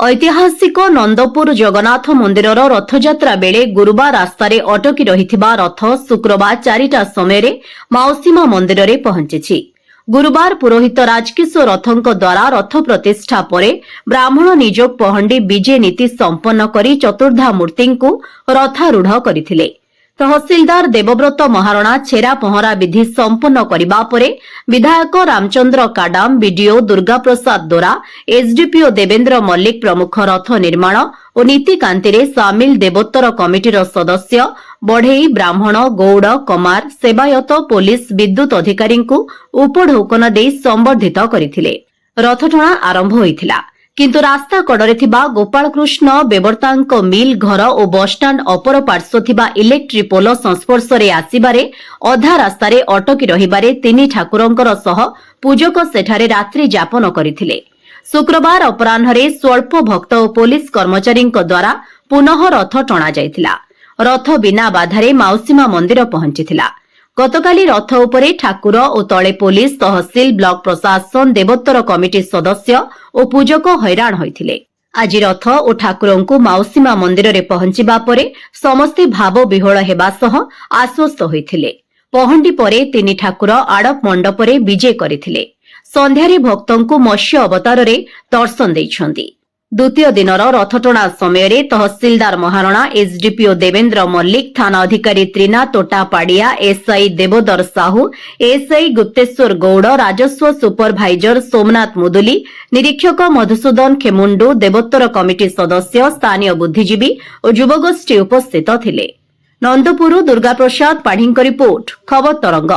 ऐतिहासिक नंदपुर जगन्नाथ मंदिरर रथयात्रा बेले गुरुवार रास्तार अटकी रहिथिबा रथ शुक्रवार 4टा समय माउसीमा मंदिर में पहुंची। गुरुवार पुरोहित राजकिशोर रथों द्वारा रथ प्रतिष्ठा परे ब्राह्मण निजोग पहंडी विजे नीति संपन्न करी चतुर्धा मूर्ति को रथारूढ़ करथिले। तहसीलदार देवव्रत महारणा छेरा पहरा विधि संपन्न करबा परे विधायक रामचंद्र काडाम, बीडीओ दुर्गा प्रसाद दोरा, एसडीपीओ देवेंद्र मल्लिक प्रमुख रथ निर्माण और नीतिकांति रे सामिल देवोत्तर कमिटीर सदस्य बढ़ई, ब्राह्मण, गौड़, कमार, सेवायत, पुलिस, विद्युत अधिकारी उपढौकन दे संबर्धित करथिले। रथटଣା आरंभ होइथिला, किंतु रास्ता कड़े थिबा गोपालकृष्ण बेवर्तांक मिल घर और बसस्टाण्ड अपर पार्श्व थिबा इलेक्ट्रिक पोल संस्पर्श रे आसिबारे अधा रास्तार अटकी रहिबारे तीन ठाकुरंकर सह पूजक सेठारे रात्रि जापन करथिले। शुक्रवार अपराह्न स्वल्प भक्त और पुलिस कर्मचारी द्वारा पुनः रथ टणा जाइथिला। रथ बिना बाधारे माउसीमा मंदिर पहुंचीथिला। गतकाली रथ उपरे ठाकुर और तले पुलिस, तहसील, ब्लॉक प्रशासन, देवोत्तर कमिटी सदस्य और पूजक हैरान होइथिले। आज रथ और ठाकुर को माउसीमा मंदिर में पहुंचीबा परे समस्ते भाव विह्वल हेबा सह आश्वस्त होइथिले। पहंडी परे तीन ठाकुर आड़प मंडपरे विजे करथिले। संध्यारे भक्तों को मत्स्य अवतार रे दर्शन देइछन्ति। द्वितीय दिनर रथटଣା समय तहसीलदार महारणा, एसडीपीओ देवेंद्र मल्लिक, थाना अधिकारी त्रिनाथ तोटापाड़िया, एसआई देवोदर साहू, एसआई गुप्तेश्वर गौड़, राजस्व सुपरभाइजर सोमनाथ मुदुली, निरीक्षक मधुसूदन खेमुंडू, देवोत्तर कमिटी सदस्य, स्थानीय बुद्धिजीवी और युवगोष्ठी उपस्थित थिले। नंदपुर दुर्गा प्रसाद पाढ़ीଙ୍କ रिपोर्ट, खबर तरंग।